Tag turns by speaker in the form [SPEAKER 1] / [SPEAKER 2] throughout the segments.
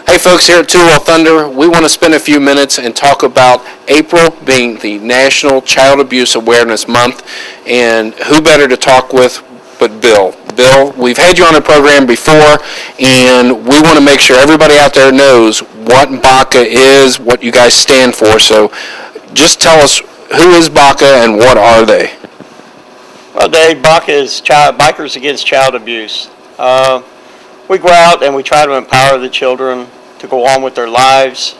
[SPEAKER 1] Hey folks, here at Two Wall Thunder, we want to spend a few minutes and talk about April being the National Child Abuse Awareness Month, and who better to talk with but Bill. Bill, we've had you on the program before, and we want to make sure everybody out there knows what B.A.C.A is, what you guys stand for, so just tell us, who is B.A.C.A and what are they?
[SPEAKER 2] Well, Dave, B.A.C.A is Bikers Against Child Abuse. We go out and we try to empower the children to go on with their lives,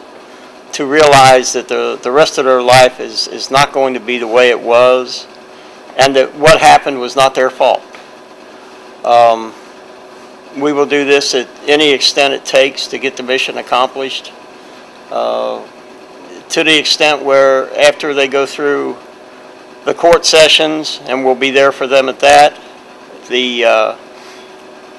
[SPEAKER 2] to realize that the rest of their life is not going to be the way it was, and that what happened was not their fault. We will do this at any extent it takes to get the mission accomplished, to the extent where after they go through the court sessions, and we'll be there for them at that, the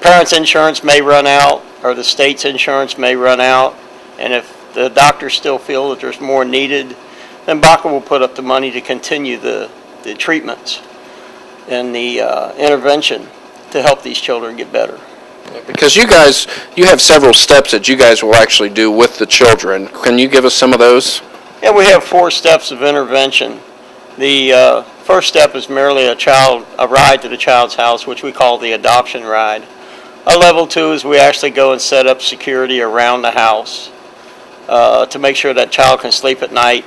[SPEAKER 2] parents' insurance may run out, or the state's insurance may run out, and if the doctors still feel that there's more needed, then B.A.C.A will put up the money to continue the treatments and the intervention to help these children get better.
[SPEAKER 1] Because you have several steps that you guys will actually do with the children. Can you give us some of those?
[SPEAKER 2] Yeah, we have 4 steps of intervention. The first step is merely a ride to the child's house, which we call the adoption ride. Level 2 is we actually go and set up security around the house to make sure that child can sleep at night,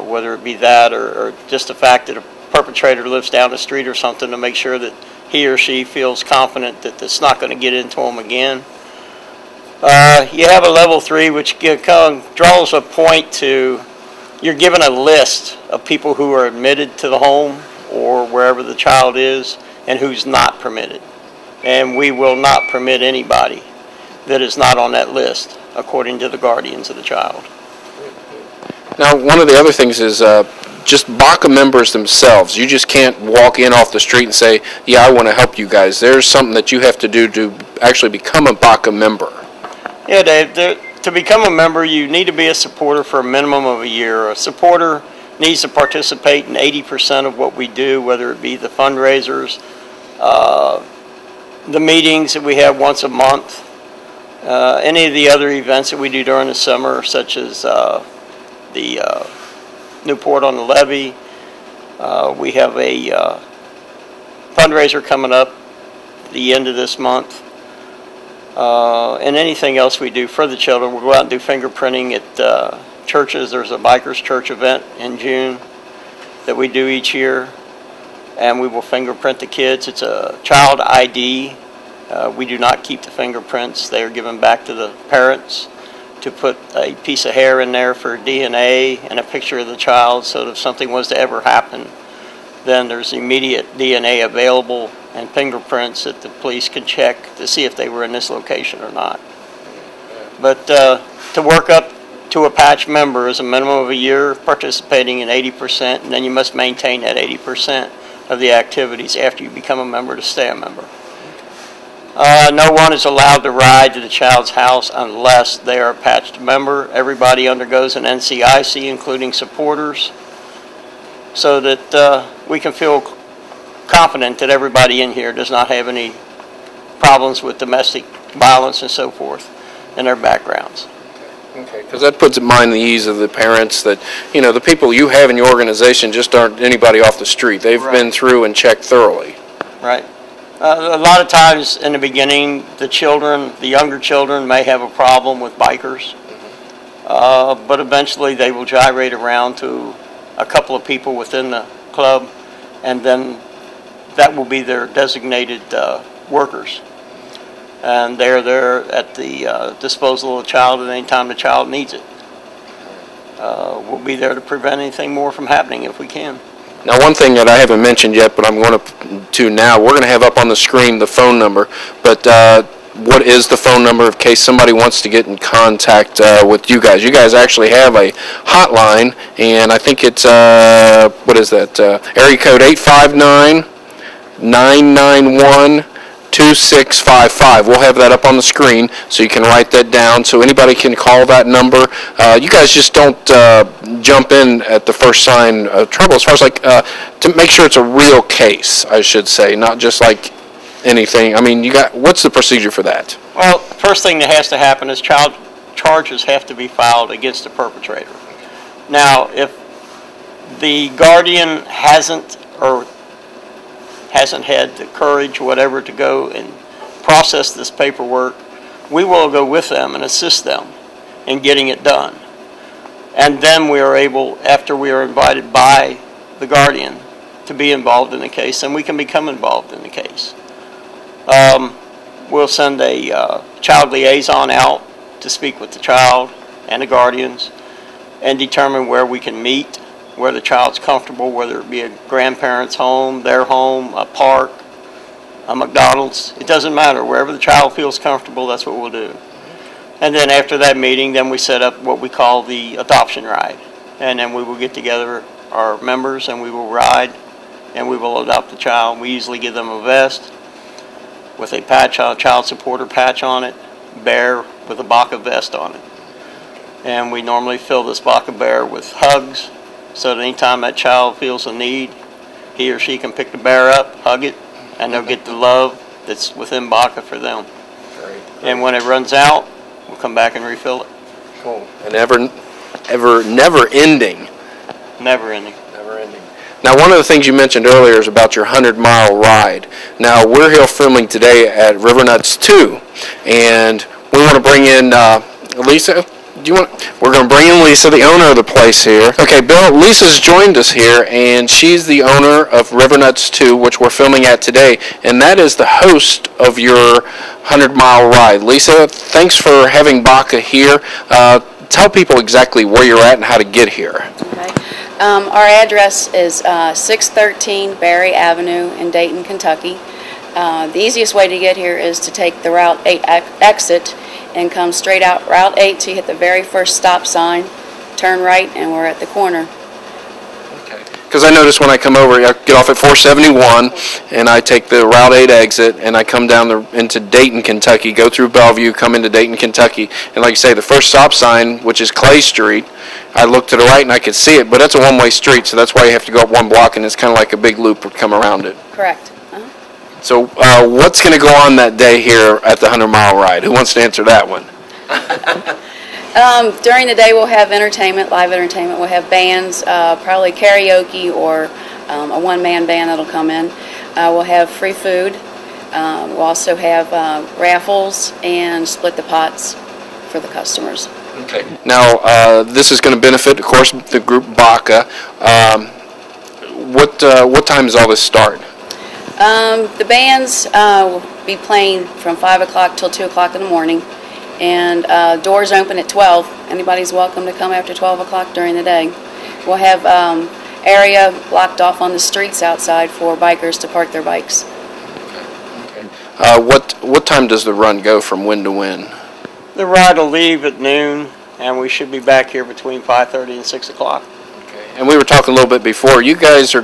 [SPEAKER 2] whether it be that or just the fact that a perpetrator lives down the street or something, to make sure that he or she feels confident that it's not going to get into them again. You have a level 3, which draws a point to, you're given a list of people who are admitted to the home or wherever the child is and who's not permitted. And we will not permit anybody that is not on that list, according to the guardians of the child.
[SPEAKER 1] Now, one of the other things is just B.A.C.A members themselves. You just can't walk in off the street and say, yeah, I want to help you guys. There's something that you have to do to actually become a B.A.C.A member.
[SPEAKER 2] Yeah, Dave, to become a member, you need to be a supporter for a minimum of a year. A supporter needs to participate in 80% of what we do, whether it be the fundraisers, the meetings that we have once a month, any of the other events that we do during the summer, such as the Newport on the Levee. We have a fundraiser coming up the end of this month. And anything else we do for the children. We'll go out and do fingerprinting at churches. There's a Bikers Church event in June that we do each year, and we will fingerprint the kids. It's a child ID. We do not keep the fingerprints. They are given back to the parents to put a piece of hair in there for DNA and a picture of the child, so that if something was to ever happen, then there's immediate DNA available and fingerprints that the police can check to see if they were in this location or not. But to work up to a patch member is a minimum of a year, participating in 80%, and then you must maintain that 80% of the activities after you become a member to stay a member. No one is allowed to ride to the child's house unless they are a patched member. Everybody undergoes an NCIC, including supporters, so that we can feel confident that everybody in here does not have any problems with domestic violence and so forth in their backgrounds.
[SPEAKER 1] Okay, because that puts in mind the ease of the parents that, the people you have in your organization just aren't anybody off the street. They've
[SPEAKER 2] Right.
[SPEAKER 1] been through and checked thoroughly.
[SPEAKER 2] Right. A lot of times in the beginning, the younger children may have a problem with bikers, but eventually they will gyrate around to a couple of people within the club, and then that will be their designated workers. And they're there at the disposal of the child at any time the child needs it. We'll be there to prevent anything more from happening if we can.
[SPEAKER 1] Now, one thing that I haven't mentioned yet, but I'm going to now, we're going to have up on the screen the phone number, but what is the phone number in case somebody wants to get in contact with you guys? You guys actually have a hotline, and I think it's, what is that, area code 859-991-2655. We'll have that up on the screen, so you can write that down, so anybody can call that number. You guys just don't jump in at the first sign of trouble, as far as to make sure it's a real case, I should say, not just like anything. I mean, what's the procedure for that?
[SPEAKER 2] Well, first thing that has to happen is child charges have to be filed against the perpetrator. Now, if the guardian hasn't had the courage or whatever to go and process this paperwork, we will go with them and assist them in getting it done. And then we are able, after we are invited by the guardian to be involved in the case, then we can become involved in the case. We'll send a child liaison out to speak with the child and the guardians and determine where we can meet, where the child's comfortable, whether it be a grandparent's home, their home, a park, a McDonald's. It doesn't matter. Wherever the child feels comfortable, that's what we'll do. And then after that meeting, then we set up what we call the adoption ride. And then we will get together our members and we will ride and we will adopt the child. We usually give them a vest with a patch, a child supporter patch on it, bear with a B.A.C.A vest on it. And we normally fill this B.A.C.A bear with hugs, so that anytime that child feels a need, he or she can pick the bear up, hug it, and they'll get the love that's within B.A.C.A for them.
[SPEAKER 1] Great.
[SPEAKER 2] And when it runs out, we'll come back and refill it.
[SPEAKER 1] Cool. And never ending.
[SPEAKER 2] Never ending.
[SPEAKER 1] Never ending. Now, one of the things you mentioned earlier is about your 100-mile ride. Now, we're here filming today at River Nuts 2, and we want to bring in Lisa. We're going to bring in Lisa, the owner of the place here. Okay, Bill, Lisa's joined us here, and she's the owner of River Nuts 2, which we're filming at today, and that is the host of your 100-mile ride. Lisa, thanks for having B.A.C.A here. Tell people exactly where you're at and how to get here.
[SPEAKER 3] Okay. Our address is 613 Barry Avenue in Dayton, Kentucky. The easiest way to get here is to take the Route 8 exit and come straight out Route 8 till you hit the very first stop sign, turn right, and we're at the corner.
[SPEAKER 1] Okay. Because I notice when I come over, I get off at 471, and I take the Route 8 exit, and I come down into Dayton, Kentucky, go through Bellevue, come into Dayton, Kentucky, and like you say, the first stop sign, which is Clay Street, I look to the right and I can see it, but that's a one-way street, so that's why you have to go up one block, and it's kind of like a big loop to come around it.
[SPEAKER 3] Correct.
[SPEAKER 1] So what's going to go on that day here at the 100-mile ride? Who wants to answer that one?
[SPEAKER 3] During the day we'll have entertainment, live entertainment. We'll have bands, probably karaoke or a one-man band that'll come in. We'll have free food. We'll also have raffles and split the pots for the customers.
[SPEAKER 1] Okay. Now, this is going to benefit, of course, the group B.A.C.A. What time does all this start?
[SPEAKER 3] The bands will be playing from 5 o'clock till 2 o'clock in the morning, and doors open at 12. Anybody's welcome to come after 12 o'clock during the day. We'll have area blocked off on the streets outside for bikers to park their bikes.
[SPEAKER 1] Okay. What time does the run go from when to when?
[SPEAKER 2] The ride will leave at noon, and we should be back here between 5:30 and 6 o'clock.
[SPEAKER 1] Okay. And we were talking a little bit before. You guys are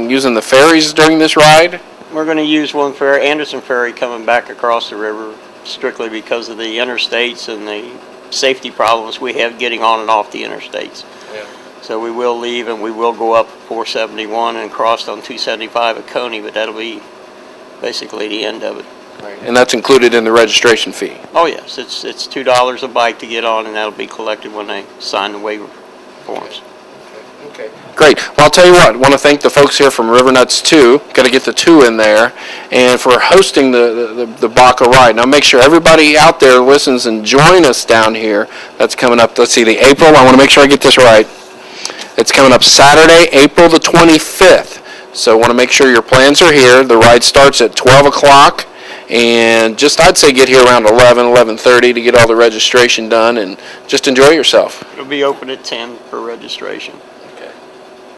[SPEAKER 1] using the ferries during this ride?
[SPEAKER 2] We're going to use one ferry, Anderson Ferry, coming back across the river, strictly because of the interstates and the safety problems we have getting on and off the interstates.
[SPEAKER 1] Yeah.
[SPEAKER 2] So we will leave and we will go up 471 and cross on 275 at Coney, but that'll be basically the end of it.
[SPEAKER 1] And that's included in the registration fee.
[SPEAKER 2] Oh, yes, it's $2 a bike to get on, and that'll be collected when they sign the waiver forms.
[SPEAKER 1] Okay. Great. Well, I'll tell you what, I want to thank the folks here from River Nuts 2. Got to get the 2 in there. And for hosting the B.A.C.A ride. Now make sure everybody out there listens and join us down here. That's coming up, let's see, the April. I want to make sure I get this right. It's coming up Saturday, April the 25th. So I want to make sure your plans are here. The ride starts at 12 o'clock. And just, I'd say get here around 11:30 to get all the registration done and just enjoy yourself.
[SPEAKER 2] It'll be open at 10 for registration.